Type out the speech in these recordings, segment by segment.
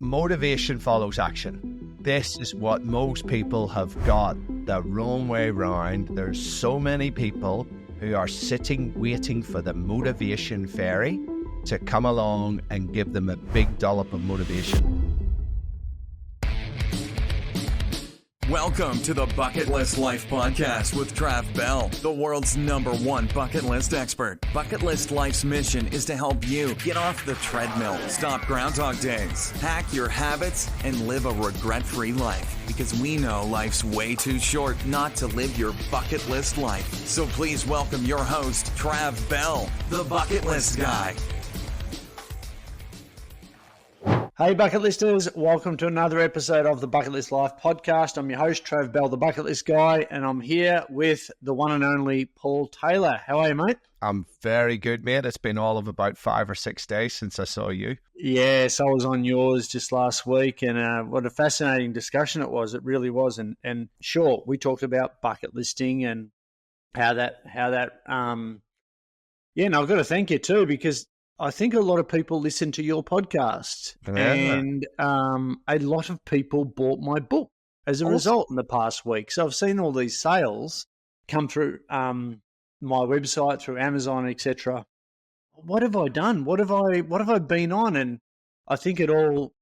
Motivation follows action. This is what most people have got the wrong way round. There's so many people who are sitting waiting for the motivation fairy to come along and give them a big dollop of motivation. Welcome to the Bucket List Life Podcast with Trav Bell, the world's #1 bucket list expert. Bucket List Life's mission is to help you get off the treadmill, stop Groundhog Days, hack your habits, and live a regret-free life. Because we know life's way too short not to live your bucket list life. So please welcome your host, Trav Bell, the Bucket List Guy. Hey Bucket Listers, welcome to another episode of the Bucket List Life Podcast. I'm your host, Trav Bell, the Bucket List Guy, and I'm here with the one and only Paul Taylor. How are you, mate? I'm very good, mate. It's been all of about 5 or 6 days since I saw you. Yes, I was on yours just last week, and what a fascinating discussion it was. It really was. And sure, we talked about bucket listing and and I've got to thank you too, because I think a lot of people listen to your podcast, and a lot of people bought my book as a result in the past week. So I've seen all these sales come through my website, through Amazon, etc. What have I done? What have I been on? And I think it all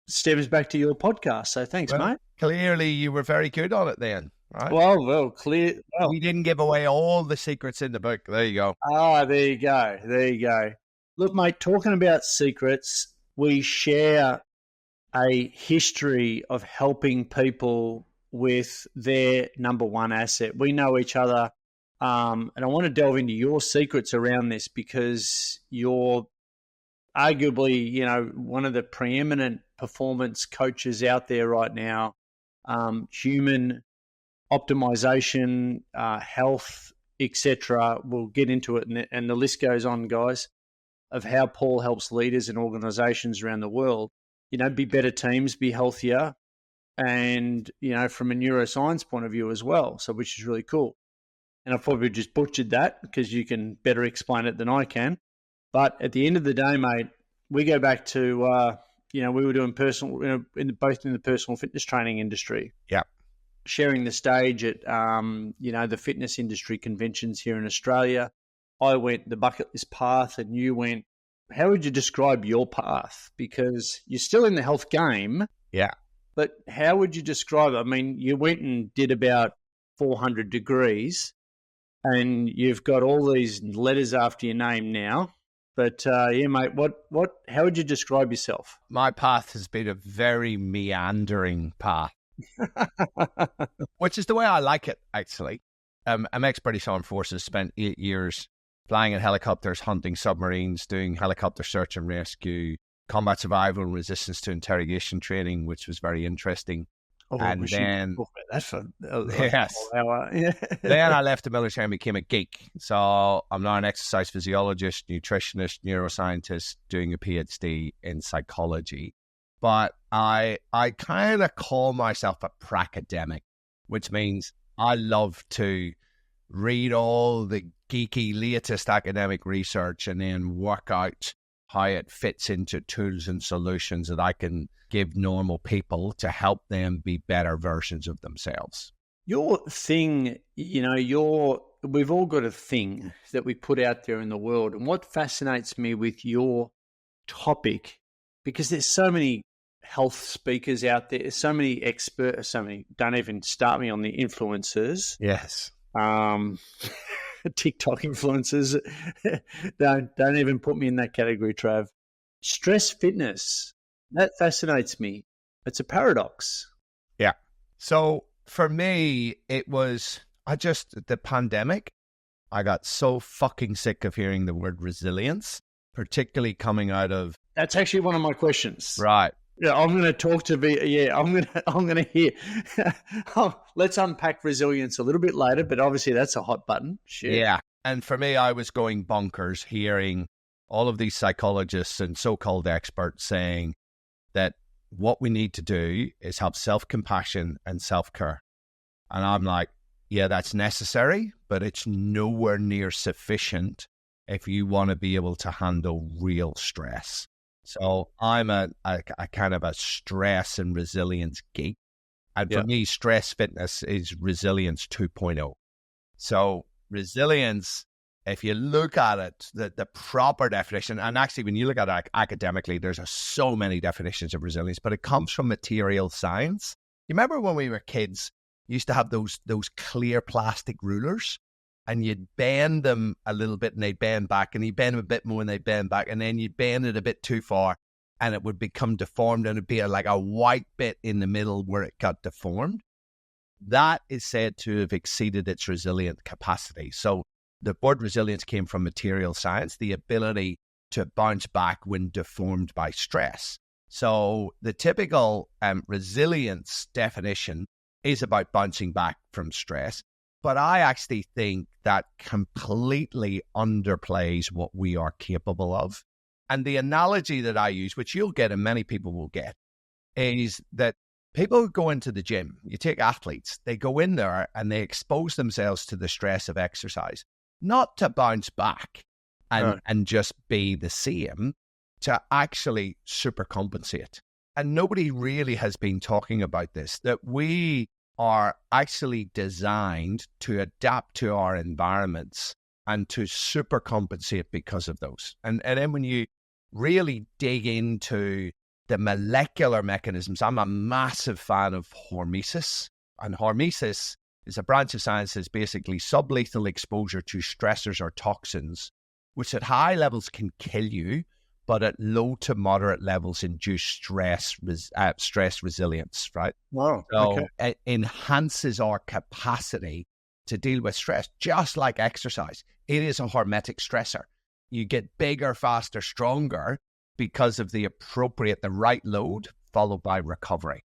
stems back to your podcast. So thanks, mate. Clearly, you were very good on it then, right? Well, we didn't give away all the secrets in the book. There you go. There you go. Look, mate, talking about secrets, we share a history of helping people with their number one asset. We know each other, and I want to delve into your secrets around this because you're arguably, one of the preeminent performance coaches out there right now. Human optimization, health, etc. We'll get into it, and the list goes on, guys, of how Paul helps leaders and organizations around the world, be better teams, be healthier, and, from a neuroscience point of view as well. So, which is really cool. And I probably just butchered that because you can better explain it than I can. But at the end of the day, mate, we go back to, we were doing personal, both in the personal fitness training industry. Yeah. Sharing the stage at, the fitness industry conventions here in Australia. I went the bucket list path and you went, how would you describe your path? Because you're still in the health game. Yeah. But how would you describe it? I mean, you went and did about 400 degrees and you've got all these letters after your name now. But mate, how would you describe yourself? My path has been a very meandering path, which is the way I like it, actually. I'm ex-British Armed Forces, spent 8 years flying in helicopters, hunting submarines, doing helicopter search and rescue, combat survival and resistance to interrogation training, which was very interesting. And then, yes, then I left the military and became a geek. So I'm now an exercise physiologist, nutritionist, neuroscientist, doing a PhD in psychology. But I kind of call myself a pracademic, which means I love to read all the geeky latest academic research and then work out how it fits into tools and solutions that I can give normal people to help them be better versions of themselves. Your thing, we've all got a thing that we put out there in the world. And what fascinates me with your topic, because there's so many health speakers out there, so many experts, don't even start me on the influencers. Yes. TikTok influencers. don't even put me in that category, Trav. Stress fitness, that fascinates me. It's a paradox. Yeah. So for me, it was, the pandemic, I got so fucking sick of hearing the word resilience, particularly coming out of... That's actually one of my questions. Right. Yeah, I'm going to talk to I'm going to hear. Let's unpack resilience a little bit later, but obviously that's a hot button. Shit. Yeah. And for me, I was going bonkers hearing all of these psychologists and so-called experts saying that what we need to do is have self-compassion and self-care. And I'm like, yeah, that's necessary, but it's nowhere near sufficient if you want to be able to handle real stress. So I'm a kind of a stress and resilience geek. And for me, stress fitness is resilience 2.0. So resilience, if you look at it, the proper definition, and actually when you look at it academically, there's so many definitions of resilience, but it comes from material science. You remember when we were kids, you used to have those clear plastic rulers, and you'd bend them a little bit and they'd bend back, and you bend them a bit more and they'd bend back, and then you'd bend it a bit too far and it would become deformed, and it'd be like a white bit in the middle where it got deformed. That is said to have exceeded its resilient capacity. So the word resilience came from material science, the ability to bounce back when deformed by stress. So the typical resilience definition is about bouncing back from stress. But I actually think that completely underplays what we are capable of. And the analogy that I use, which you'll get and many people will get, is that people who go into the gym, you take athletes, they go in there and they expose themselves to the stress of exercise, not to bounce back and just be the same, to actually supercompensate. And nobody really has been talking about this, that we are actually designed to adapt to our environments and to supercompensate because of those. And then when you really dig into the molecular mechanisms, I'm a massive fan of hormesis. And hormesis is a branch of science that's basically sublethal exposure to stressors or toxins, which at high levels can kill you, but at low to moderate levels induce stress resilience, right? Wow. So it enhances our capacity to deal with stress, just like exercise. It is a hormetic stressor. You get bigger, faster, stronger because of the right load followed by recovery.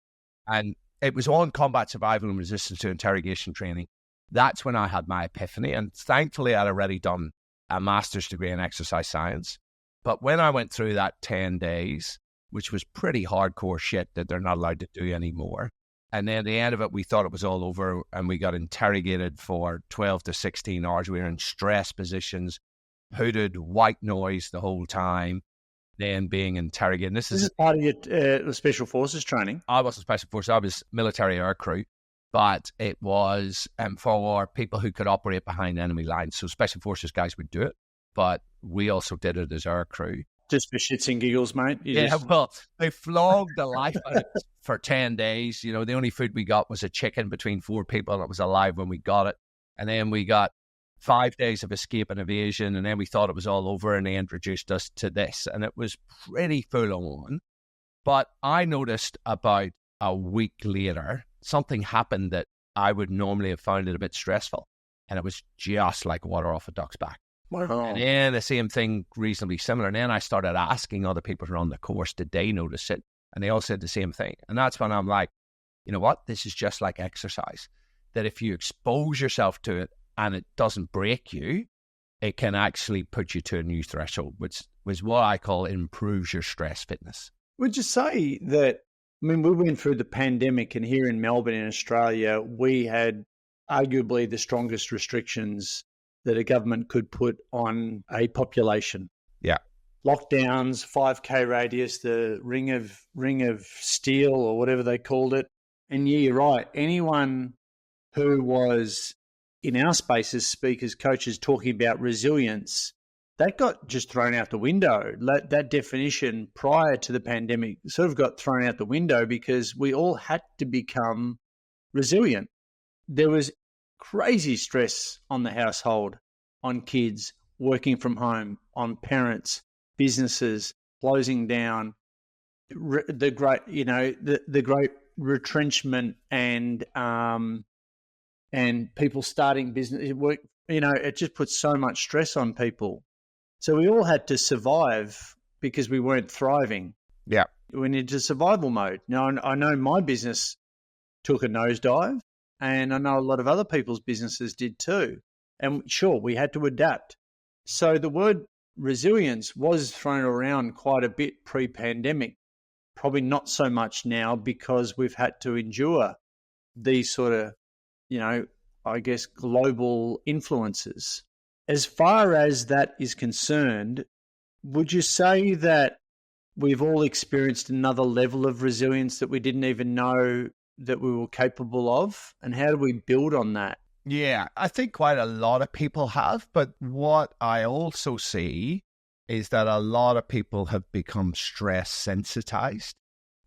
And it was on combat survival and resistance to interrogation training. That's when I had my epiphany. And thankfully, I'd already done a master's degree in exercise science. But when I went through that 10 days, which was pretty hardcore shit that they're not allowed to do anymore, and then at the end of it, we thought it was all over and we got interrogated for 12 to 16 hours. We were in stress positions, hooded, white noise the whole time, then being interrogated. This is part of your Special Forces training? I wasn't Special Forces. I was military air crew, but it was for people who could operate behind enemy lines. So Special Forces guys would do it, but we also did it as air crew. Just for shits and giggles, mate? Well, they flogged the life out of it for 10 days. You know, the only food we got was a chicken between 4 people, and it was alive when we got it. And then we got 5 days of escape and evasion, and then we thought it was all over, and they introduced us to this. And it was pretty full on. But I noticed about a week later, something happened that I would normally have found it a bit stressful. And it was just like water off a duck's back. Wow. And then the same thing, reasonably similar. And then I started asking other people who were on the course, did they notice it? And they all said the same thing. And that's when I'm like, you know what? This is just like exercise. That if you expose yourself to it and it doesn't break you, it can actually put you to a new threshold, which was what I call improves your stress fitness. Would you say that, I mean, we went through the pandemic, and here in Melbourne, in Australia, we had arguably the strongest restrictions that a government could put on a population. Yeah. Lockdowns, 5K radius, the ring of steel or whatever they called it. And yeah, you're right. Anyone who was in our space as speakers, coaches, talking about resilience, that got just thrown out the window. That definition prior to the pandemic sort of got thrown out the window because we all had to become resilient. There was crazy stress on the household, on kids, working from home, on parents, businesses closing down, the great retrenchment and people starting business work. You know, it just puts so much stress on people. So we all had to survive because we weren't thriving. Yeah, we went into survival mode. Now I know my business took a nosedive. And I know a lot of other people's businesses did too. And sure, we had to adapt. So the word resilience was thrown around quite a bit pre-pandemic. Probably not so much now because we've had to endure these sort of, I guess, global influences. As far as that is concerned, would you say that we've all experienced another level of resilience that we didn't even know that we were capable of? And how do we build on that? Yeah, I think quite a lot of people have, but what I also see is that a lot of people have become stress sensitized.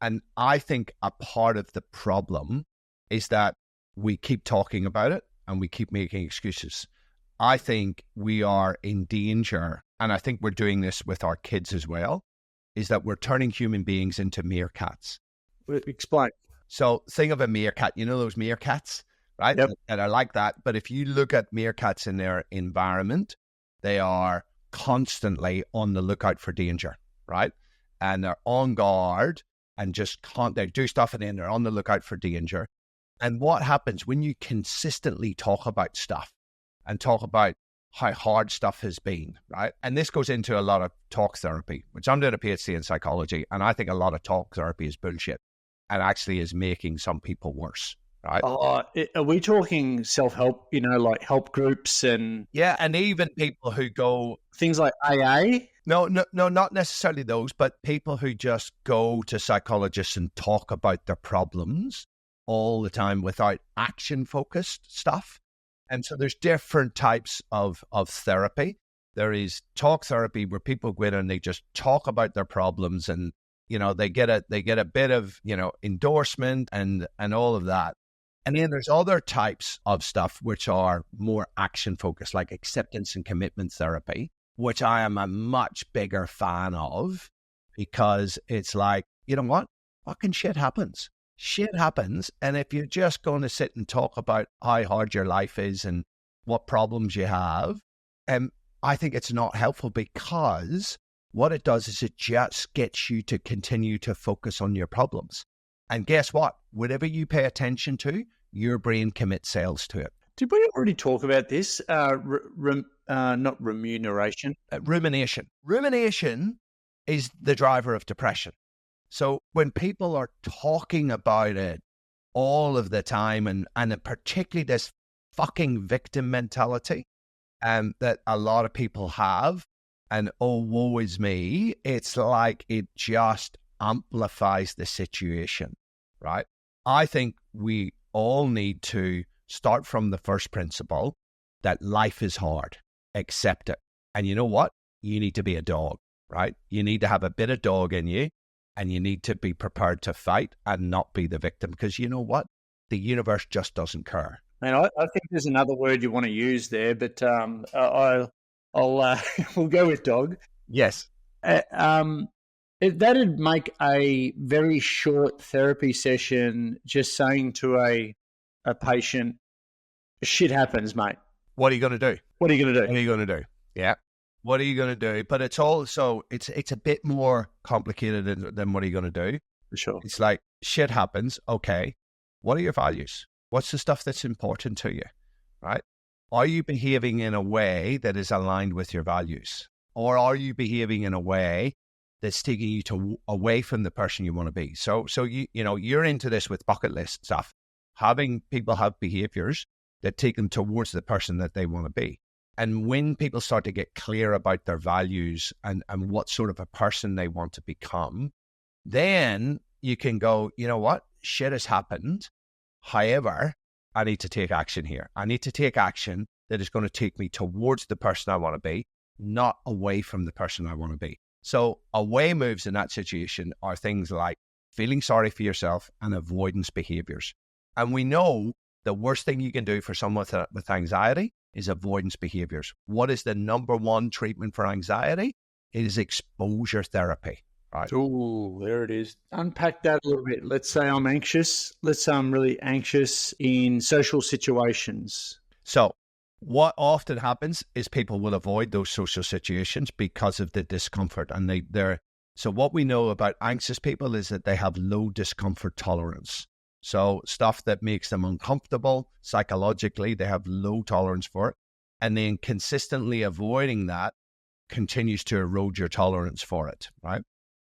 And I think a part of the problem is that we keep talking about it and we keep making excuses. I think we are in danger, and I think we're doing this with our kids as well, is that we're turning human beings into meerkats. Explain. So think of a meerkat, you know those meerkats, right? Yep. That are like that. But if you look at meerkats in their environment, they are constantly on the lookout for danger, right? And they're on guard and just they do stuff and then they're on the lookout for danger. And what happens when you consistently talk about stuff and talk about how hard stuff has been, right? And this goes into a lot of talk therapy, which I'm doing a PhD in psychology, and I think a lot of talk therapy is bullshit and actually is making some people worse, right? Are we talking self-help, like help groups and... Yeah, and even people who go... Things like AA? No, not necessarily those, but people who just go to psychologists and talk about their problems all the time without action-focused stuff. And so there's different types of therapy. There is talk therapy where people go in and they just talk about their problems and, they get a bit of, endorsement and all of that. And then there's other types of stuff which are more action-focused, like acceptance and commitment therapy, which I am a much bigger fan of because it's like, you know what? Fucking shit happens. Shit happens. And if you're just going to sit and talk about how hard your life is and what problems you have, I think it's not helpful because what it does is it just gets you to continue to focus on your problems. And guess what? Whatever you pay attention to, your brain commits cells to it. Did we already talk about this? Not remuneration. Rumination. Rumination is the driver of depression. So when people are talking about it all of the time, and particularly this fucking victim mentality that a lot of people have, and oh, woe is me, it's like it just amplifies the situation, right? I think we all need to start from the first principle that life is hard. Accept it. And you know what? You need to be a dog, right? You need to have a bit of dog in you. And you need to be prepared to fight and not be the victim because you know what? The universe just doesn't care. And I think there's another word you want to use there, but I'll we'll go with dog. Yes. That'd make a very short therapy session just saying to a patient, shit happens, mate. What are you going to do? What are you going to do? What are you going to do? Yeah. What are you going to do? But it's also, it's a bit more complicated than what are you going to do? For sure. It's like, shit happens. Okay. What are your values? What's the stuff that's important to you? Right? Are you behaving in a way that is aligned with your values? Or are you behaving in a way that's taking you away from the person you want to be? So you're into this with bucket list stuff, having people have behaviors that take them towards the person that they want to be. And when people start to get clear about their values and what sort of a person they want to become, then you can go, you know what? Shit has happened. However, I need to take action here. I need to take action that is going to take me towards the person I want to be, not away from the person I want to be. So away moves in that situation are things like feeling sorry for yourself and avoidance behaviors. And we know the worst thing you can do for someone with anxiety is avoidance behaviors. What is the number one treatment for anxiety? It is exposure therapy. Right. Oh, there it is. Unpack that a little bit. Let's say I'm anxious. Let's say I'm really anxious in social situations. So what often happens is people will avoid those social situations because of the discomfort. And so what we know about anxious people is that they have low discomfort tolerance. So stuff that makes them uncomfortable psychologically, they have low tolerance for it. And then consistently avoiding that continues to erode your tolerance for it, right?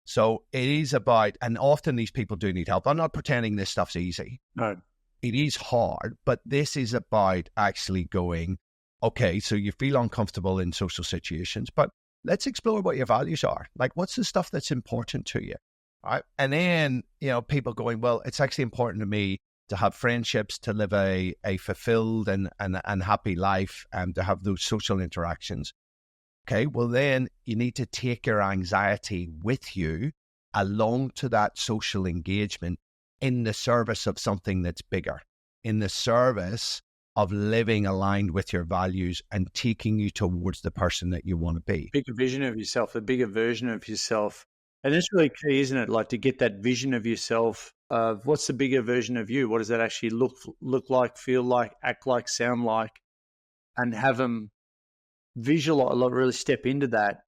So it is about, and often these people do need help. I'm not pretending this stuff's easy. No. It is hard, but this is about actually going, okay, so you feel uncomfortable in social situations, but let's explore what your values are. Like, what's the stuff that's important to you, right? And then, people going, well, it's actually important to me to have friendships, to live a fulfilled and happy life, and to have those social interactions. Okay, well, then you need to take your anxiety with you along to that social engagement in the service of something that's bigger, in the service of living aligned with your values and taking you towards the person that you want to be. Bigger vision of yourself, the bigger version of yourself. And that's really key, isn't it? Like, to get that vision of yourself, of what's the bigger version of you? What does that actually look like, feel like, act like, sound like? And have them visualize, really step into that.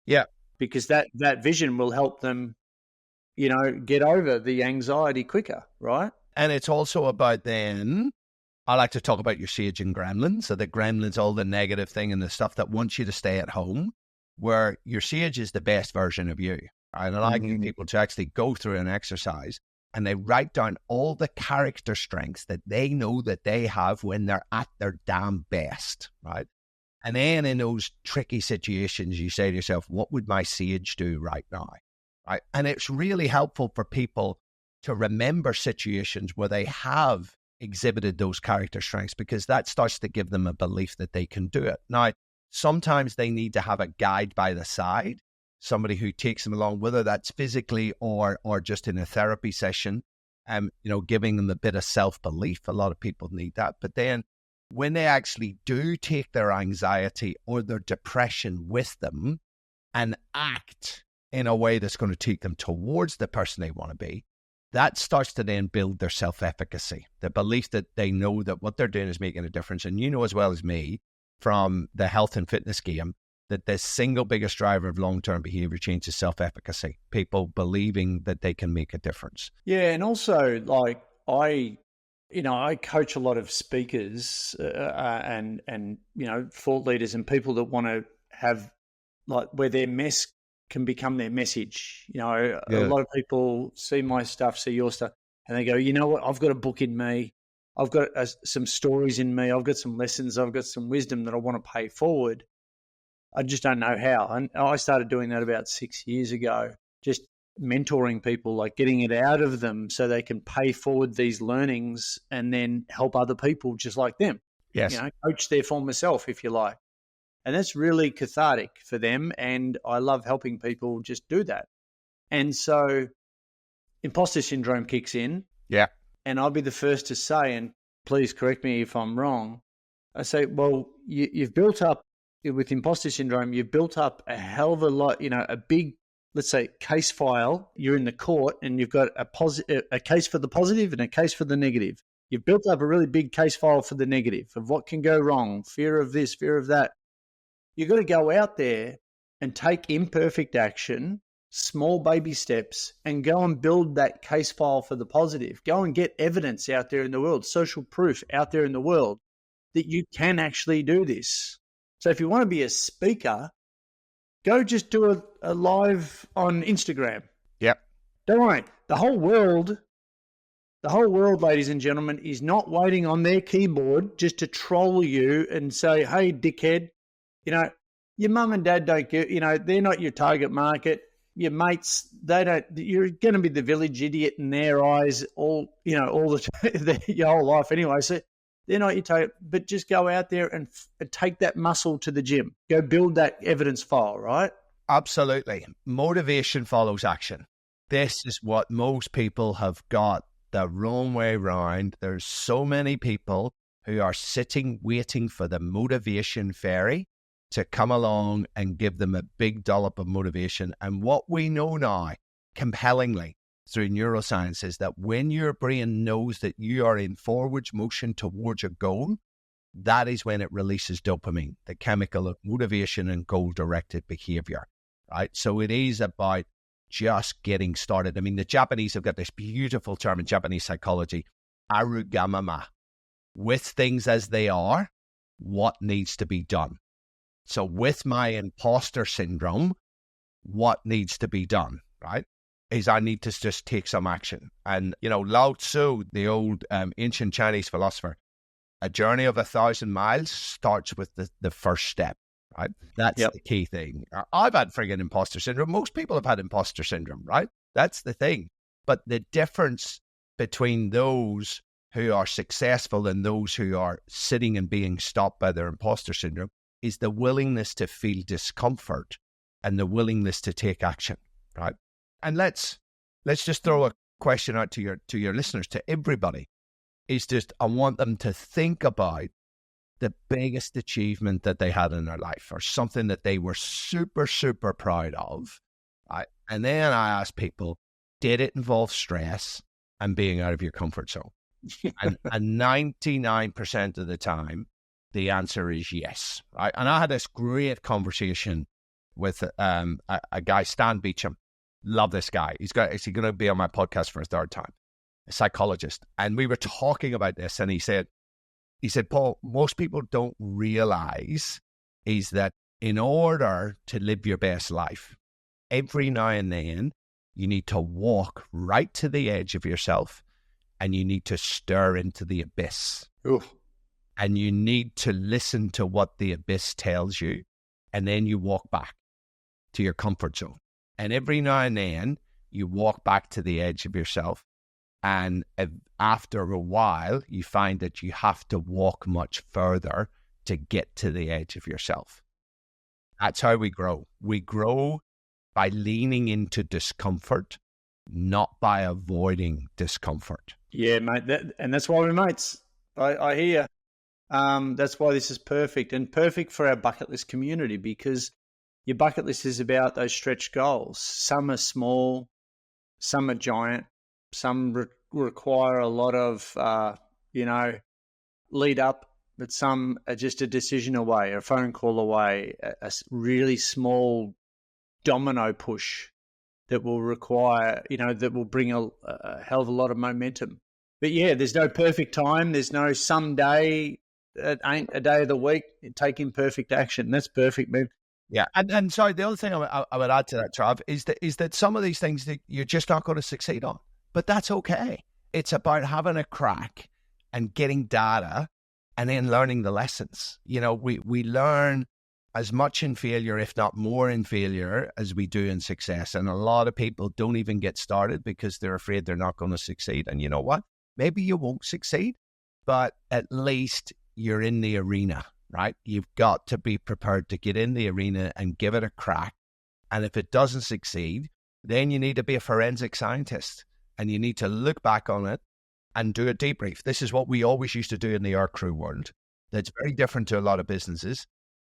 Yeah. Because that vision will help them, get over the anxiety quicker, right? And it's also about then, I like to talk about your sage and gremlin. So the gremlin's all the negative thing and the stuff that wants you to stay at home, where your sage is the best version of you. Right? And I like people to actually go through an exercise and they write down all the character strengths that they know that they have when they're at their damn best, right? And then in those tricky situations, you say to yourself, what would my sage do right now? Right? And it's really helpful for people to remember situations where they have exhibited those character strengths, because that starts to give them a belief that they can do it. Now, sometimes they need to have a guide by the side, somebody who takes them along, whether that's physically or just in a therapy session, giving them a bit of self-belief. A lot of people need that. But then when they actually do take their anxiety or their depression with them and act in a way that's going to take them towards the person they want to be, that starts to then build their self-efficacy, the belief that they know that what they're doing is making a difference. And you know as well as me from the health and fitness game that the single biggest driver of long-term behavior change is self-efficacy, people believing that they can make a difference. Yeah, and also, like, I coach a lot of speakers and thought leaders and people that want to have, like, where their mess can become their message. A lot of people see my stuff, see your stuff, and they go, you know what, I've got a book in me. I've got some stories in me. I've got some lessons. I've got some wisdom that I want to pay forward. I just don't know how. And I started doing that about 6 years ago, just mentoring people, like getting it out of them so they can pay forward these learnings and then help other people just like them. Yes. Coach their former self, if you like. And that's really cathartic for them. And I love helping people just do that. And so imposter syndrome kicks in. Yeah. And I'll be the first to say, and please correct me if I'm wrong, I say, well, you've built up, with imposter syndrome, you've built up a hell of a lot, a big, let's say, case file. You're in the court and you've got a case for the positive and a case for the negative. You've built up a really big case file for the negative of what can go wrong, fear of this, fear of that. You've got to go out there and take imperfect action, small baby steps, and go and build that case file for the positive. Go and get evidence out there in the world, social proof out there in the world that you can actually do this. So if you want to be a speaker, go just do a live on Instagram. Yep. Don't worry. The whole world, ladies and gentlemen, is not waiting on their keyboard just to troll you and say, hey, dickhead, your mum and dad don't get, they're not your target market. Your mates, you're going to be the village idiot in their eyes all your whole life anyway. So they're not your target, but just go out there and take that muscle to the gym. Go build that evidence file, right? Absolutely. Motivation follows action. This is what most people have got the wrong way round. There's so many people who are sitting waiting for the motivation fairy to come along and give them a big dollop of motivation. And what we know now, compellingly, through neuroscience, is that when your brain knows that you are in forward motion towards a goal, that is when it releases dopamine, the chemical of motivation and goal-directed behavior, right? So it is about just getting started. I mean, the Japanese have got this beautiful term in Japanese psychology, arugamama. With things as they are, what needs to be done? So with my imposter syndrome, what needs to be done, right, is I need to just take some action. And, Lao Tzu, the old ancient Chinese philosopher, a journey of 1,000 miles starts with the first step, right? That's the key thing. I've had friggin' imposter syndrome. Most people have had imposter syndrome, right? That's the thing. But the difference between those who are successful and those who are sitting and being stopped by their imposter syndrome is the willingness to feel discomfort and the willingness to take action, right? And let's just throw a question out to your listeners, to everybody. Is just, I want them to think about the biggest achievement that they had in their life, or something that they were super, super proud of. Right? And then I ask people, did it involve stress and being out of your comfort zone? And 99% of the time, the answer is yes. Right? And I had this great conversation with a guy, Stan Beecham. Love this guy. He's going to be on my podcast for a third time, a psychologist. And we were talking about this, and he said, Paul, most people don't realize is that in order to live your best life, every now and then you need to walk right to the edge of yourself and you need to stare into the abyss. Oof. And you need to listen to what the abyss tells you, and then you walk back to your comfort zone. And every now and then you walk back to the edge of yourself. And after a while, you find that you have to walk much further to get to the edge of yourself. That's how we grow. We grow by leaning into discomfort, not by avoiding discomfort. Yeah, mate. And that's why we're mates. I hear. That's why this is perfect, and perfect for our bucket list community, because your bucket list is about those stretch goals. Some are small, some are giant. Some require a lot of, lead up, but some are just a decision away, a phone call away, a really small domino push that will require, that will bring a hell of a lot of momentum. But yeah, there's no perfect time. There's no someday. It ain't a day of the week. Taking perfect action. That's perfect, man. Yeah, and sorry, the other thing I would add to that, Trav, is that some of these things that you're just not going to succeed on. But that's okay. It's about having a crack and getting data and then learning the lessons. We learn as much in failure, if not more in failure, as we do in success. And a lot of people don't even get started because they're afraid they're not going to succeed. And you know what? Maybe you won't succeed, but at least you're in the arena, right? You've got to be prepared to get in the arena and give it a crack. And if it doesn't succeed, then you need to be a forensic scientist. And you need to look back on it and do a debrief. This is what we always used to do in the air crew world. That's very different to a lot of businesses,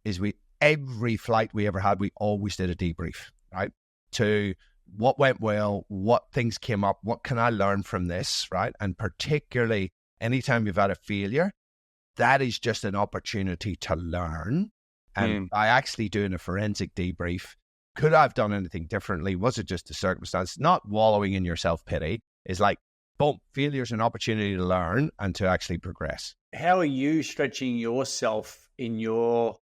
is every flight we ever had, we always did a debrief, right? To what went well, what things came up, what can I learn from this, right? And particularly anytime you've had a failure, that is just an opportunity to learn. And by actually doing a forensic debrief, could I have done anything differently? Was it just a circumstance? Not wallowing in your self-pity. It's like, boom, failure's an opportunity to learn and to actually progress. How are you stretching yourself in your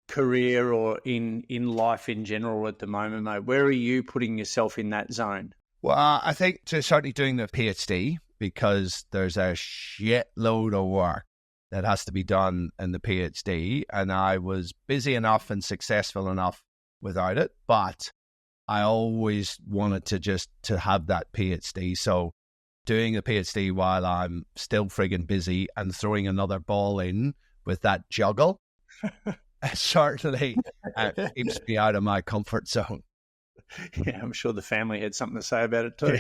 career or in life in general at the moment, mate? Where are you putting yourself in that zone? Well, I think to certainly doing the PhD, because there's a shitload of work that has to be done in the PhD. And I was busy enough and successful enough without it, but I always wanted to have that PhD. So doing a PhD while I'm still friggin' busy and throwing another ball in with that juggle certainly keeps me out of my comfort zone. Yeah, I'm sure the family had something to say about it too.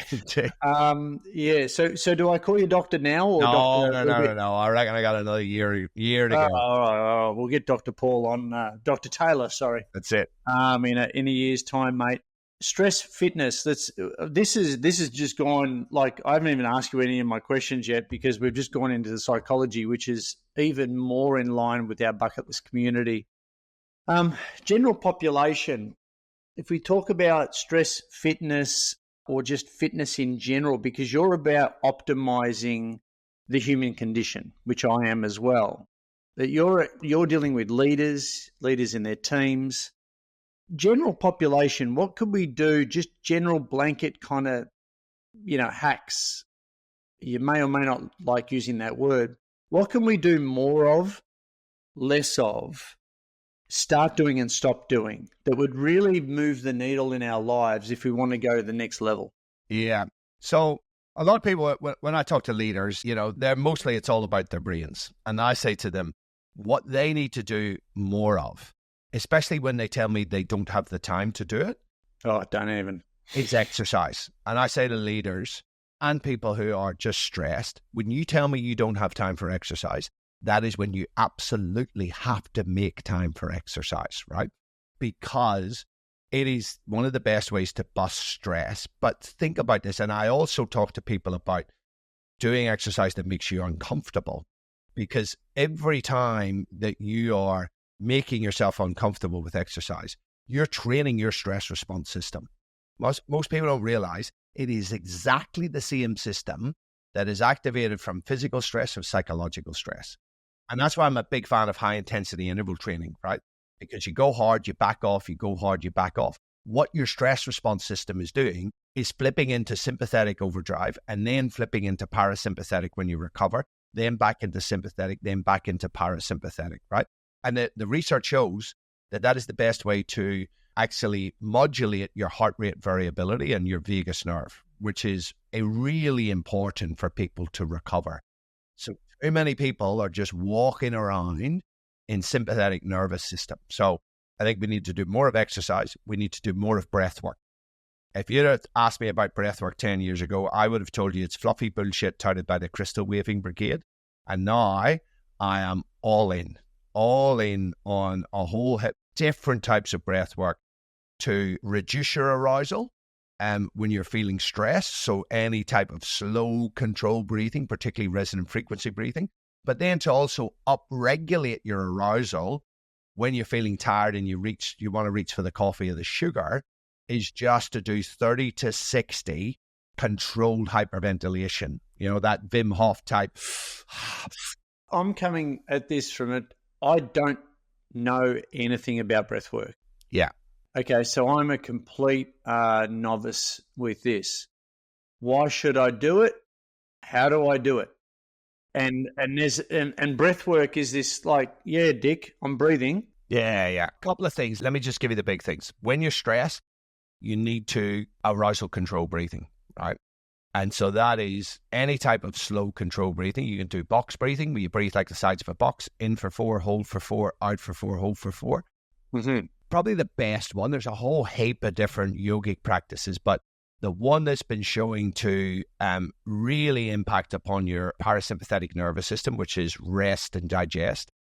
Yeah. So do I call you doctor now? Or No. I reckon I got another year to go. All right. We'll get Dr. Paul on. Dr. Taylor, sorry. That's it. In a year's time, mate. Stress fitness. This is just gone. Like, I haven't even asked you any of my questions yet, because we've just gone into the psychology, which is even more in line with our bucket list community. General population. If we talk about stress fitness or just fitness in general, because you're about optimizing the human condition, which I am as well, that you're dealing with leaders in their teams. General population, what could we do? Just general blanket kind of, hacks. You may or may not like using that word. What can we do more of, less of, start doing and stop doing that would really move the needle in our lives if we want to go to the next level? Yeah. So a lot of people, when I talk to leaders, they're mostly, it's all about their brains. And I say to them, what they need to do more of, especially when they tell me they don't have the time to do it. Oh, don't even. It's exercise. And I say to leaders and people who are just stressed, when you tell me you don't have time for exercise, that is when you absolutely have to make time for exercise, right? Because it is one of the best ways to bust stress. But think about this. And I also talk to people about doing exercise that makes you uncomfortable, because every time that you are making yourself uncomfortable with exercise, you're training your stress response system. Most people don't realize it is exactly the same system that is activated from physical stress or psychological stress. And that's why I'm a big fan of high intensity interval training, right? Because you go hard, you back off, you go hard, you back off. What your stress response system is doing is flipping into sympathetic overdrive and then flipping into parasympathetic when you recover, then back into sympathetic, then back into parasympathetic, right? And the research shows that that is the best way to actually modulate your heart rate variability and your vagus nerve, which is really important for people to recover. So too many people are just walking around in sympathetic nervous system. So I think we need to do more of exercise. We need to do more of breath work. If you'd have asked me about breath work 10 years ago, I would have told you it's fluffy bullshit touted by the crystal waving brigade. And now I am all in on a whole different types of breath work to reduce your arousal when you're feeling stressed. So any type of slow control breathing, particularly resonant frequency breathing, but then to also upregulate your arousal when you're feeling tired and you want to reach for the coffee or the sugar, is just to do 30 to 60 controlled hyperventilation. That Wim Hof type. I'm coming at this from it. I don't know anything about breath work. Yeah. Okay, so I'm a complete novice with this. Why should I do it? How do I do it? And breath work is this like, yeah, Dick, I'm breathing. Yeah. A couple of things. Let me just give you the big things. When you're stressed, you need to arousal control breathing, right? And so that is any type of slow control breathing. You can do box breathing, where you breathe like the sides of a box, in for 4, hold for 4, out for 4, hold for 4. Mm-hmm. Probably the best one. There's a whole heap of different yogic practices, but the one that's been showing to really impact upon your parasympathetic nervous system, which is rest and digest,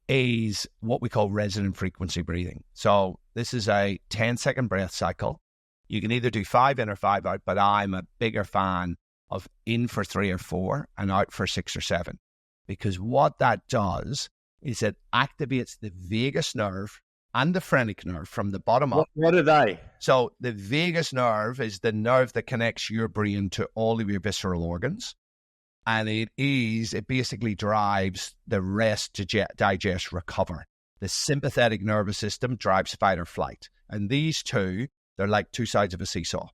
is what we call resonant frequency breathing. So this is a 10-second breath cycle. You can either do 5 in or 5 out, but I'm a bigger fan of in for 3 or 4 and out for 6 or 7. Because what that does is it activates the vagus nerve and the phrenic nerve from the bottom up. What are they? So the vagus nerve is the nerve that connects your brain to all of your visceral organs. And it basically drives the rest, digest, recover. The sympathetic nervous system drives fight or flight. And these two, they're like two sides of a seesaw.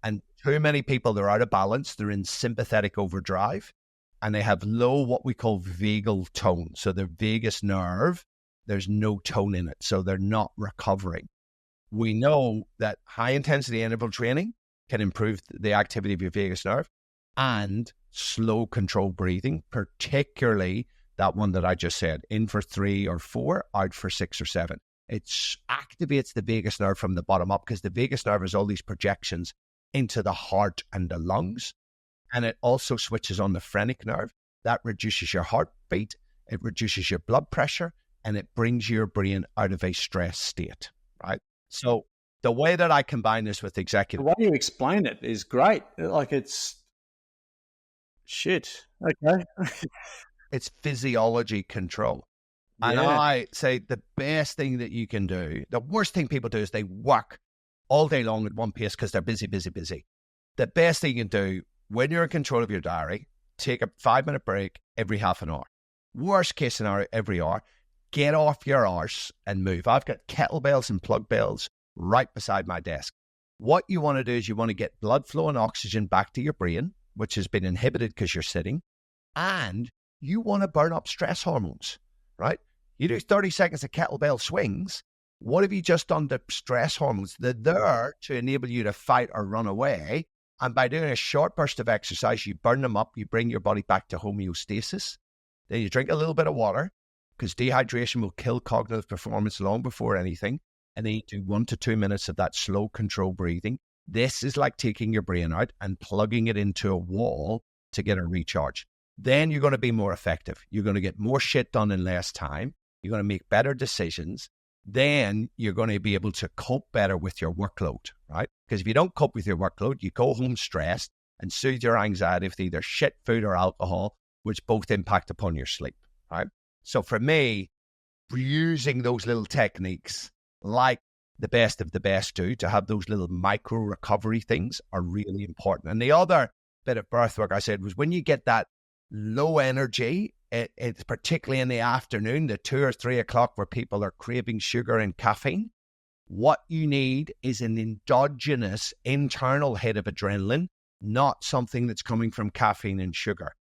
And too many people, they're out of balance. They're in sympathetic overdrive. And they have low, what we call vagal tone. So their vagus nerve, there's no tone in it. So they're not recovering. We know that high-intensity interval training can improve the activity of your vagus nerve, and slow controlled breathing, particularly that one that I just said, in for 3 or 4, out for 6 or 7. It activates the vagus nerve from the bottom up, because the vagus nerve has all these projections into the heart and the lungs. And it also switches on the phrenic nerve. That reduces your heartbeat, it reduces your blood pressure, and it brings your brain out of a stress state, right? So the way that I combine this with executive... The way you explain it is great. Like, it's... shit. Okay. It's physiology control. Yeah. And I say the best thing that you can do, the worst thing people do is they work all day long at one pace because they're busy. The best thing you can do when you're in control of your diary, take a 5-minute break every half an hour. Worst case scenario, every hour. Get off your arse and move. I've got kettlebells and plug bells right beside my desk. What you want to do is you want to get blood flow and oxygen back to your brain, which has been inhibited because you're sitting, and you want to burn up stress hormones, right? You do 30 seconds of kettlebell swings. What have you just done to stress hormones? They're there to enable you to fight or run away. And by doing a short burst of exercise, you burn them up, you bring your body back to homeostasis. Then you drink a little bit of water, because dehydration will kill cognitive performance long before anything. And then you do 1 to 2 minutes of that slow control breathing. This is like taking your brain out and plugging it into a wall to get a recharge. Then you're going to be more effective. You're going to get more shit done in less time. You're going to make better decisions. Then you're going to be able to cope better with your workload, right? Because if you don't cope with your workload, you go home stressed and soothe your anxiety with either shit food or alcohol, which both impact upon your sleep, right? So for me, using those little techniques like the best of the best do to have those little micro recovery things are really important. And the other bit of breath work I said was when you get that low energy, it's particularly in the afternoon, the 2 or 3 o'clock where people are craving sugar and caffeine, what you need is an endogenous internal hit of adrenaline, not something that's coming from caffeine and sugar.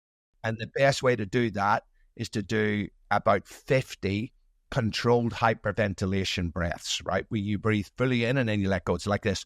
And the best way to do that is to do about 50 controlled hyperventilation breaths, right? Where you breathe fully in and then you let go. It's like this.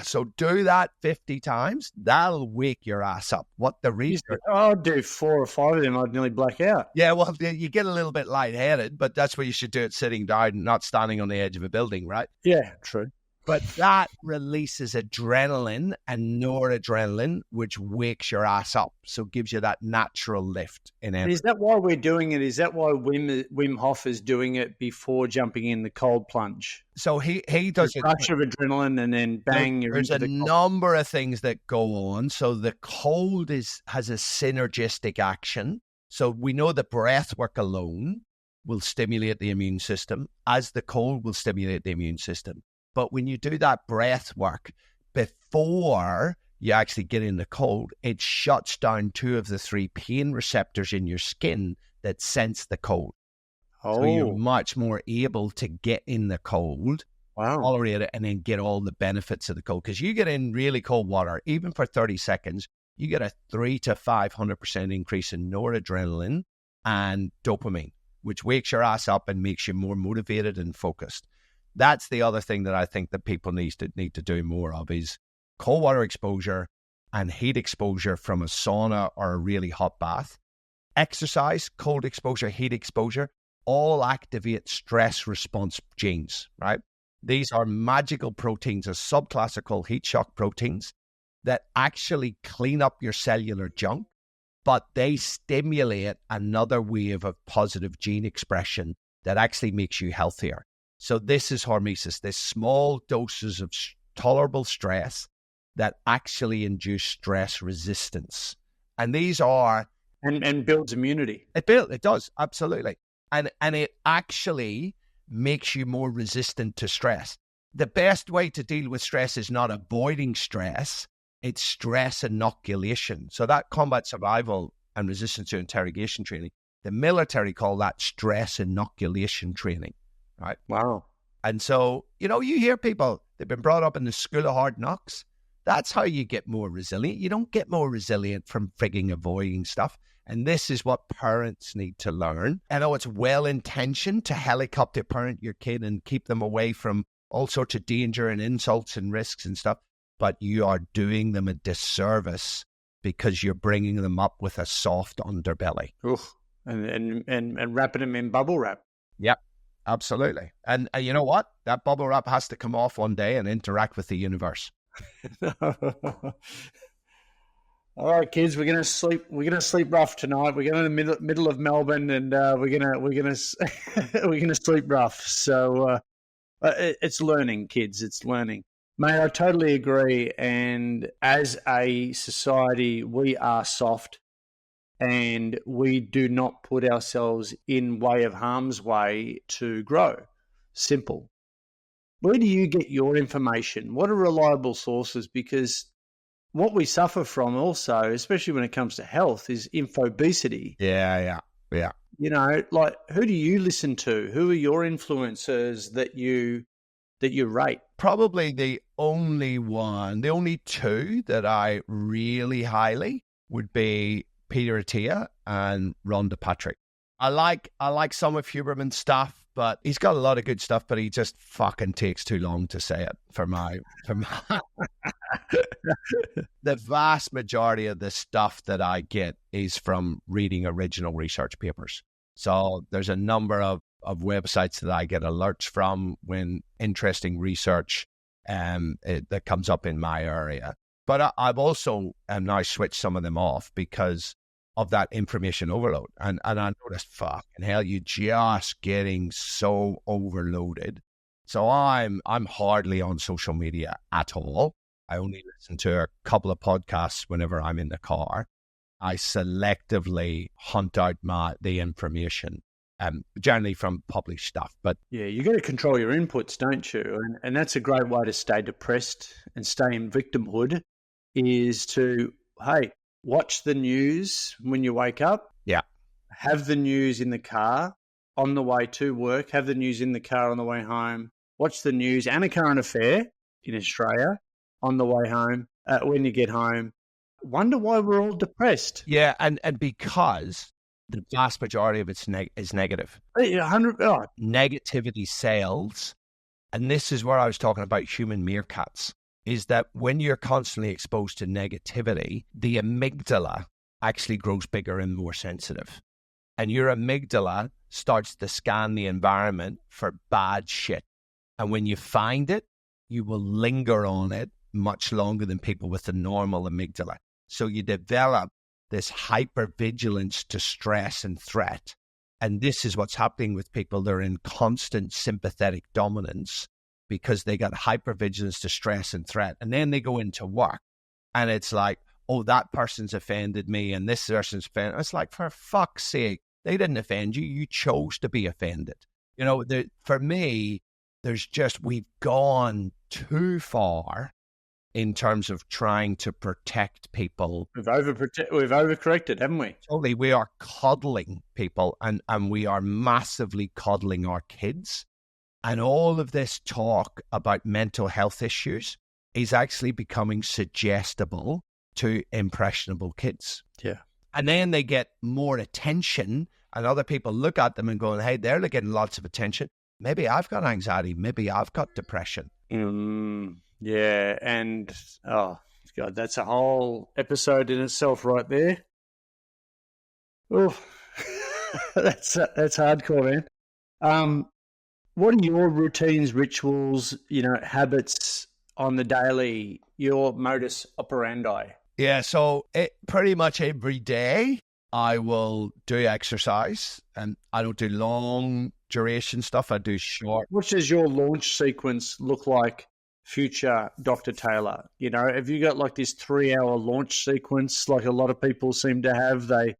So do that 50 times. That'll wake your ass up. What the reason? I'll do 4 or 5 of them. I'd nearly black out. Yeah, well, you get a little bit lightheaded, but that's where you should do it sitting down, not standing on the edge of a building, right? Yeah, true. But that releases adrenaline and noradrenaline, which wakes your ass up. So gives you that natural lift in energy. Is that why we're doing it? Is that why Wim Hof is doing it before jumping in the cold plunge? So he does a rush of adrenaline and then bang. There's a number of things that go on. So the cold has a synergistic action. So we know the breath work alone will stimulate the immune system, as the cold will stimulate the immune system. But when you do that breath work before you actually get in the cold, it shuts down 2 of the 3 pain receptors in your skin that sense the cold. Oh. So you're much more able to get in the cold, tolerate it, and then get all the benefits of the cold. Because you get in really cold water, even for 30 seconds, you get a 300 to 500% increase in noradrenaline and dopamine, which wakes your ass up and makes you more motivated and focused. That's the other thing that I think that people need to do more of is cold water exposure and heat exposure from a sauna or a really hot bath. Exercise, cold exposure, heat exposure, all activate stress response genes, right? These are magical proteins, a subclass called heat shock proteins that actually clean up your cellular junk, but they stimulate another wave of positive gene expression that actually makes you healthier. So this is hormesis, this small doses of tolerable stress that actually induce stress resistance. And these are... And builds immunity. It does, absolutely. And it actually makes you more resistant to stress. The best way to deal with stress is not avoiding stress, it's stress inoculation. So that combat survival and resistance to interrogation training, the military call that stress inoculation training. Right. Wow. And so, you hear people, they've been brought up in the school of hard knocks. That's how you get more resilient. You don't get more resilient from frigging avoiding stuff. And this is what parents need to learn. I know it's well-intentioned to helicopter parent your kid and keep them away from all sorts of danger and insults and risks and stuff, but you are doing them a disservice because you're bringing them up with a soft underbelly. Oof. And wrapping them in bubble wrap. Yep. Absolutely. And you know what? That bubble wrap has to come off one day and interact with the universe. All right, kids, we're gonna sleep rough tonight. We're going to the middle of Melbourne, and we're gonna sleep rough. So it's learning, kids. It's learning, mate. I totally agree. And as a society, we are soft. And we do not put ourselves in way of harm's way to grow. Simple. Where do you get your information? What are reliable sources? Because what we suffer from also, especially when it comes to health, is infobesity. Yeah. Like, who do you listen to? Who are your influencers that you rate? Probably the only 2 that I really highly would be Peter Attia and Rhonda Patrick. I like some of Huberman's stuff, but he's got a lot of good stuff, but he just fucking takes too long to say it for my the vast majority of the stuff that I get is from reading original research papers. So there's a number of websites that I get alerts from when interesting research that comes up in my area. But I've also now switched some of them off because of that information overload. And I noticed, fucking hell, you're just getting so overloaded. So I'm hardly on social media at all. I only listen to a couple of podcasts whenever I'm in the car. I selectively hunt out the information, generally from published stuff. But yeah, you got to control your inputs, don't you? And that's a great way to stay depressed and stay in victimhood is to, hey, watch the news when you wake up. Yeah. Have the news in the car on the way to work. Have the news in the car on the way home. Watch the news and a current affair in Australia on the way home, when you get home. Wonder why we're all depressed. Yeah, and because the vast majority of it's is negative. 100. Oh. Negativity sells, and this is where I was talking about human meerkats, is that when you're constantly exposed to negativity, the amygdala actually grows bigger and more sensitive. And your amygdala starts to scan the environment for bad shit. And when you find it, you will linger on it much longer than people with the normal amygdala. So you develop this hypervigilance to stress and threat. And this is what's happening with people. They're in constant sympathetic dominance because they got hypervigilance to stress and threat. And then they go into work and it's like, oh, that person's offended me and this person's offended. It's like, for fuck's sake, they didn't offend you. You chose to be offended. You know, for me, we've gone too far in terms of trying to protect people. We've overcorrected, haven't we? Totally. We are coddling people and we are massively coddling our kids. And all of this talk about mental health issues is actually becoming suggestible to impressionable kids. Yeah. And then they get more attention and other people look at them and go, hey, they're getting lots of attention. Maybe I've got anxiety. Maybe I've got depression. Yeah. And, oh, God, that's a whole episode in itself right there. Oh, that's hardcore, man. What are your routines, rituals, habits on the daily, your modus operandi? Yeah, so pretty much every day I will do exercise, and I don't do long duration stuff. I do short. What does your launch sequence look like, future Dr. Taylor? Have you got like this 3-hour launch sequence like a lot of people seem to have? They,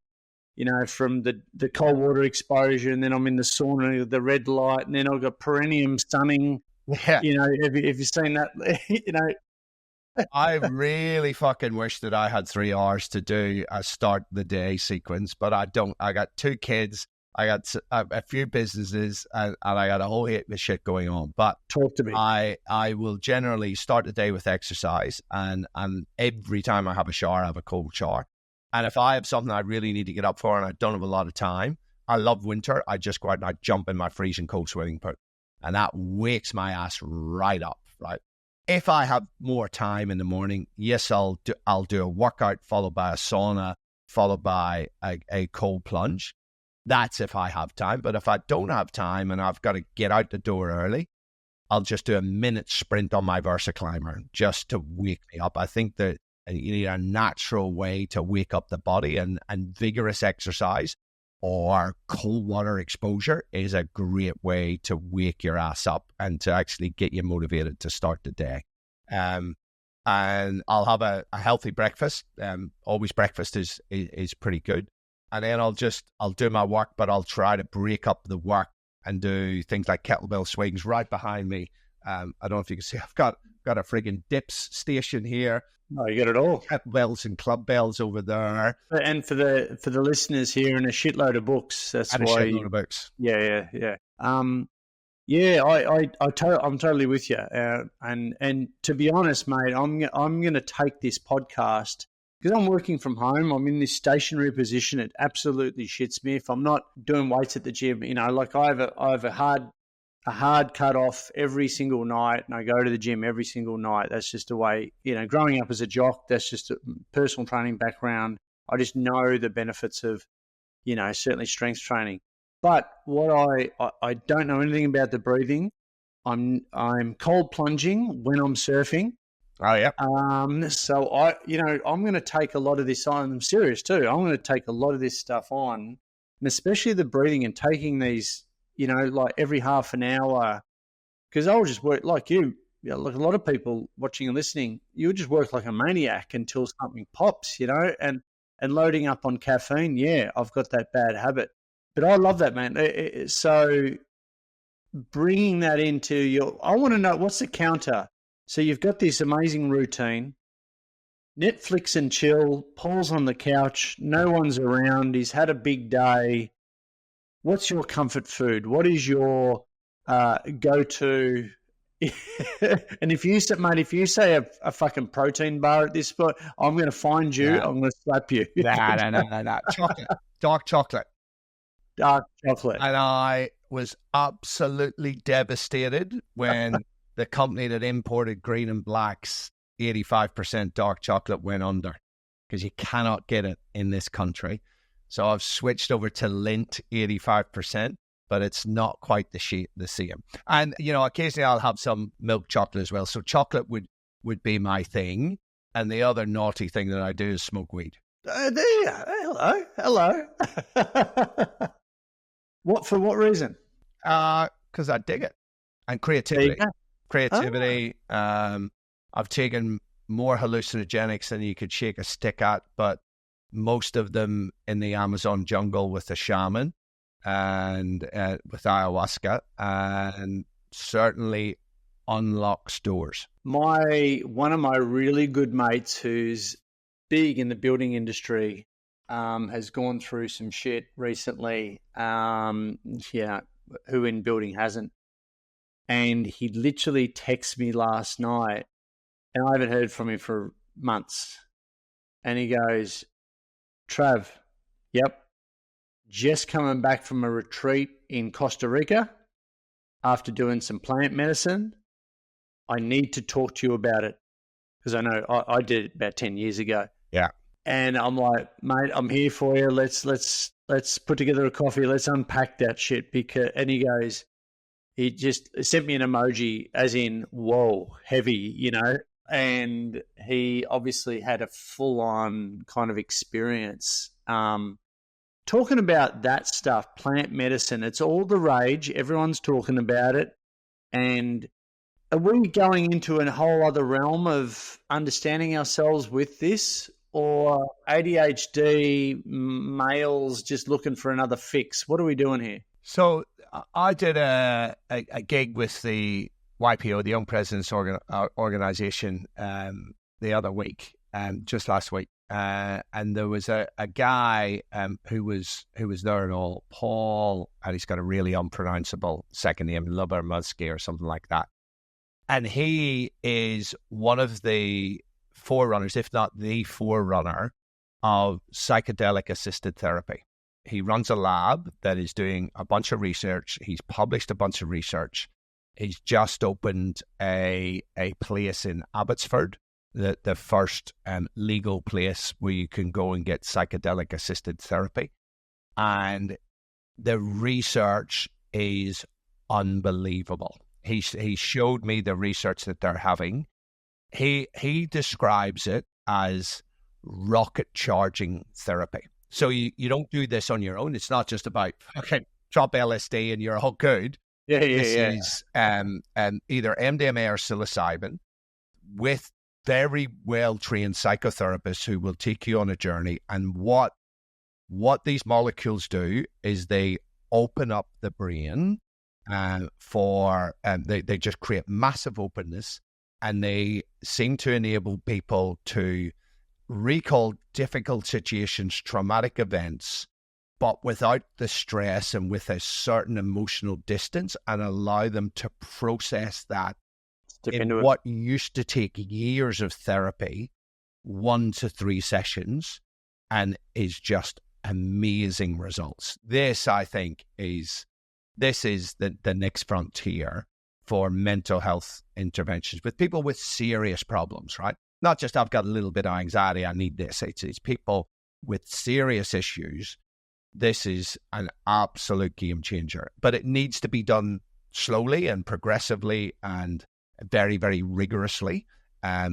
from the cold water exposure, and then I'm in the sauna, the red light, and then I've got perineum stunning. Yeah. Have you seen that? I really fucking wish that I had 3 hours to do a start the day sequence, but I don't. I got 2 kids, I got a few businesses, and I got a whole heap of shit going on. But talk to me. I will generally start the day with exercise, and every time I have a shower, I have a cold shower. And if I have something I really need to get up for and I don't have a lot of time, I love winter, I just go out and I jump in my freezing cold swimming pool. And that wakes my ass right up, right? If I have more time in the morning, yes, I'll do a workout followed by a sauna, followed by a cold plunge. That's if I have time. But if I don't have time and I've got to get out the door early, I'll just do a minute sprint on my Versa Climber just to wake me up. I think that you need a natural way to wake up the body, and vigorous exercise or cold water exposure is a great way to wake your ass up and to actually get you motivated to start the day. And I'll have a healthy breakfast. Always breakfast is pretty good. And then I'll do my work, but I'll try to break up the work and do things like kettlebell swings right behind me. I don't know if you can see, I've got a friggin' dips station here. Oh, you got it all. Kettlebells and club bells over there. And for the listeners here, and a shitload of books. That's and why. A shitload of books. Yeah. I'm totally with you. And to be honest, mate, I'm going to take this podcast because I'm working from home, I'm in this stationary position. It absolutely shits me if I'm not doing weights at the gym. Like I have a hard cut off every single night, and I go to the gym every single night. That's just the way, growing up as a jock, that's just a personal training background. I just know the benefits of, certainly strength training. But what I don't know anything about the breathing. I'm cold plunging when I'm surfing. Oh, yeah. So I'm going to take a lot of this on. I'm serious too. I'm going to take a lot of this stuff on, and especially the breathing and taking these, like every half an hour, because I'll just work like you. Like a lot of people watching and listening, you would just work like a maniac until something pops, and loading up on caffeine. Yeah, I've got that bad habit, but I love that, man. So bringing that into I want to know what's the counter. So you've got this amazing routine, Netflix and chill, Paul's on the couch, no one's around, he's had a big day. What's your comfort food? What is your go-to? And if you say a fucking protein bar at this spot, I'm going to find you, I'm going to slap you. No. Chocolate. Dark chocolate. Dark chocolate. And I was absolutely devastated when the company that imported Green and Black's 85% dark chocolate went under, because you cannot get it in this country. So I've switched over to Lindt 85%, but it's not quite the same. And, occasionally I'll have some milk chocolate as well. So chocolate would be my thing. And the other naughty thing that I do is smoke weed. There you go. Hello. For what reason? Because I dig it. And creativity. I've taken more hallucinogenics than you could shake a stick at, but most of them in the Amazon jungle with a shaman and with ayahuasca, and certainly unlocks doors. One of my really good mates who's big in the building industry has gone through some shit recently. Who in building hasn't? And he literally texted me last night, and I haven't heard from him for months. And he goes, Trav, yep, just coming back from a retreat in Costa Rica after doing some plant medicine. I need to talk to you about it, because I know I did it about 10 years ago. Yeah. And I'm like, mate, I'm here for you. Let's put together a coffee. Let's unpack that shit. And he just sent me an emoji as in, whoa, heavy, and he obviously had a full-on kind of experience. Talking about that stuff, plant medicine, it's all the rage. Everyone's talking about it. And are we going into a whole other realm of understanding ourselves with this, or ADHD males just looking for another fix? What are we doing here? So I did a gig with the YPO, the Young Presidents Organization, the other week, just last week, and there was a guy who was there at all, Paul, and he's got a really unpronounceable second name, Lubermusky or something like that, and he is one of the forerunners, if not the forerunner, of psychedelic assisted therapy. He runs a lab that is doing a bunch of research. He's published a bunch of research. He's just opened a place in Abbotsford, the first legal place where you can go and get psychedelic assisted therapy. And the research is unbelievable. He showed me the research that they're having. He describes it as rocket charging therapy. So you don't do this on your own. It's not just about, okay, drop LSD and you're all good. This is either MDMA or psilocybin with very well-trained psychotherapists who will take you on a journey. And what these molecules do is they open up the brain they just create massive openness, and they seem to enable people to recall difficult situations, traumatic events, but without the stress and with a certain emotional distance, and allow them to process that in what used to take years of therapy 1 to 3 sessions and is just amazing results. This, I think, is the next frontier for mental health interventions with people with serious problems, right? Not just, I've got a little bit of anxiety, I need this. It's people with serious issues. This is an absolute game changer, but it needs to be done slowly and progressively and very, very rigorously,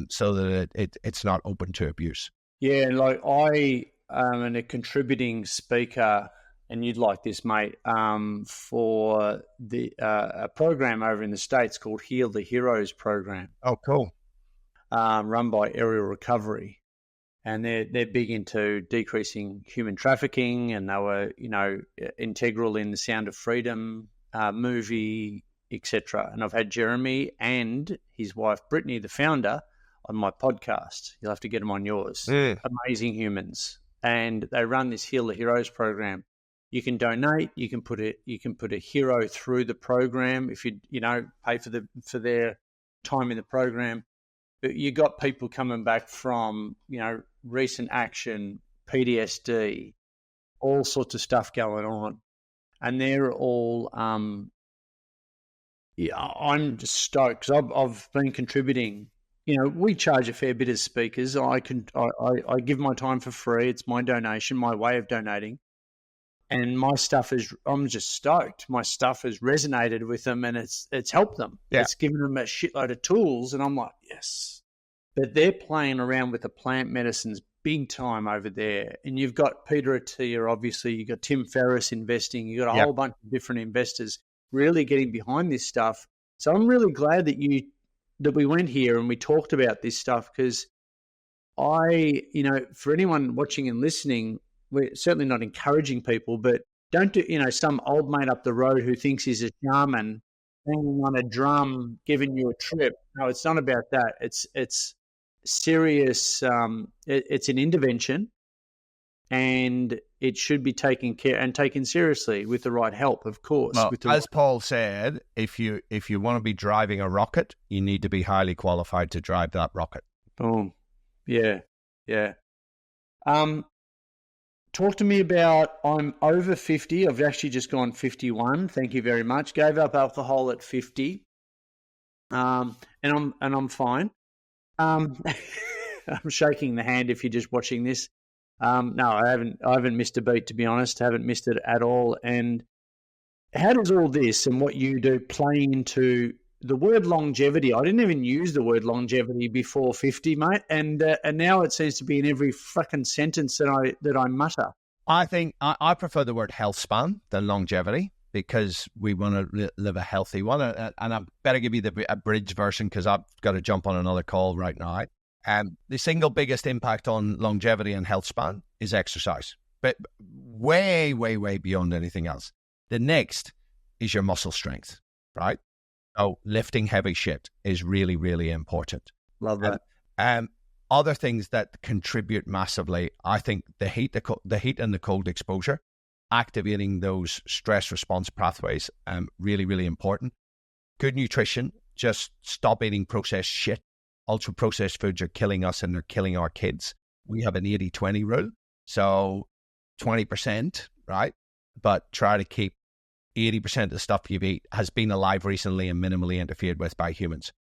so that it's not open to abuse. Yeah, like I am a contributing speaker, and you'd like this, mate, for a program over in the States called Heal the Heroes program. Oh, cool. Run by Aerial Recovery. And they're big into decreasing human trafficking, and they were, integral in the Sound of Freedom movie, etc. And I've had Jeremy and his wife Brittany, the founder, on my podcast. You'll have to get them on yours. Yeah. Amazing humans, and they run this Heal the Heroes program. You can donate. You can put a hero through the program if you pay for their time in the program. But you got people coming back from recent action, PTSD, all sorts of stuff going on, and they're all. I'm just stoked because I've been contributing. We charge a fair bit as speakers. I give my time for free. It's my donation, my way of donating. And my stuff I'm just stoked. My stuff has resonated with them, and it's helped them. Yeah. It's given them a shitload of tools, and I'm like, yes. But they're playing around with the plant medicines big time over there. And you've got Peter Attia, obviously. You've got Tim Ferriss investing. You've got a whole bunch of different investors really getting behind this stuff. So I'm really glad that we went here and we talked about this stuff, because for anyone watching and listening, we're certainly not encouraging people, but don't do, some old mate up the road who thinks he's a shaman banging on a drum, giving you a trip. No, it's not about that. It's serious. It's an intervention, and it should be taken seriously with the right help, of course. Well, as Paul said, if you want to be driving a rocket, you need to be highly qualified to drive that rocket. Boom. Yeah. Talk to me about, I'm over 50. I've actually just gone 51. Thank you very much. Gave up alcohol at 50. And I'm fine. I'm shaking the hand if you're just watching this. No, I haven't missed a beat, to be honest. I haven't missed it at all. And how does all this and what you do play into the word longevity? I didn't even use the word longevity before 50, mate, and now it seems to be in every fucking sentence that I mutter. I think I prefer the word health span than longevity, because we want to live a healthy one. And I better give you the abridged version, because I've got to jump on another call right now. The single biggest impact on longevity and health span is exercise, but way, way, way beyond anything else. The next is your muscle strength, right? Oh, lifting heavy shit is really, really important. Love that. Other things that contribute massively, I think the heat and the cold exposure, activating those stress response pathways, really, really important. Good nutrition, just stop eating processed shit. Ultra processed foods are killing us and they're killing our kids. We have an 80-20 rule. So 20%, right? But try to keep 80% of the stuff you eat has been alive recently and minimally interfered with by humans.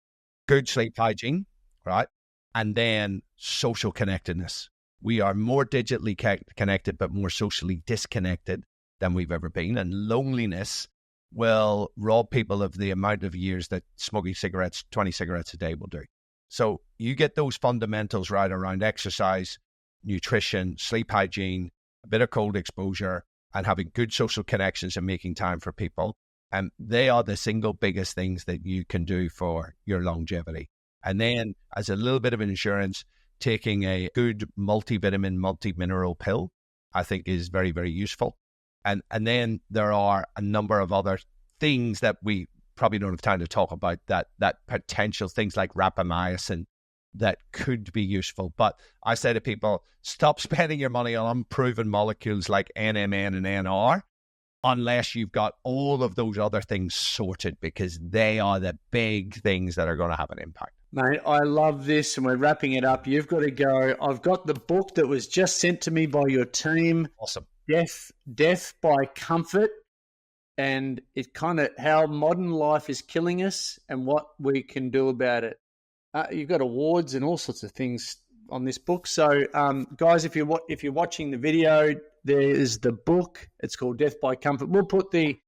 Good sleep hygiene, right? And then social connectedness. We are more digitally connected, but more socially disconnected than we've ever been. And loneliness will rob people of the amount of years that smoking cigarettes, 20 cigarettes a day will do. So you get those fundamentals right around exercise, nutrition, sleep hygiene, a bit of cold exposure, and having good social connections and making time for people. And they are the single biggest things that you can do for your longevity. And then as a little bit of insurance, taking a good multivitamin, multi-mineral pill, I think is very, very useful. And then there are a number of other things that we probably don't have time to talk about, that potential things like rapamycin that could be useful. But I say to people, stop spending your money on unproven molecules like NMN and NR unless you've got all of those other things sorted, because they are the big things that are going to have an impact. Mate, I love this, and we're wrapping it up. You've got to go. I've got the book that was just sent to me by your team. Awesome. Death by Comfort, and it kind of how modern life is killing us and what we can do about it. You've got awards and all sorts of things on this book. So, guys, if you're watching the video, there is the book. It's called Death by Comfort. We'll put the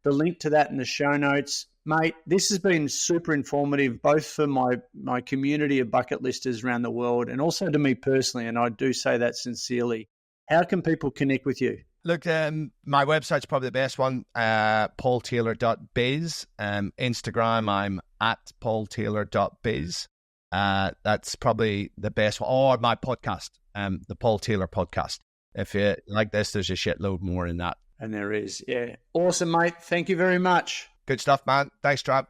link to that in the show notes. Mate, this has been super informative, both for my community of bucket listers around the world and also to me personally, and I do say that sincerely. How can people connect with you? Look, my website's probably the best one, paultaylor.biz. Instagram, I'm at paultaylor.biz. That's probably the best one. Or my podcast, the Paul Taylor podcast. If you like this, there's a shitload more in that. And there is, yeah. Awesome, mate. Thank you very much. Good stuff, man. Thanks, Trav.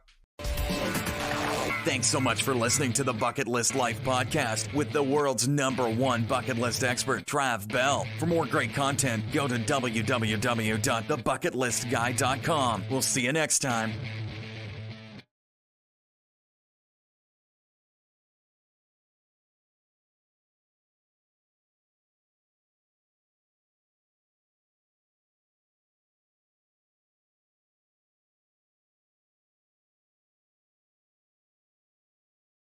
Thanks so much for listening to the Bucket List Life podcast with the world's #1 bucket list expert, Trav Bell. For more great content, go to www.thebucketlistguy.com. We'll see you next time.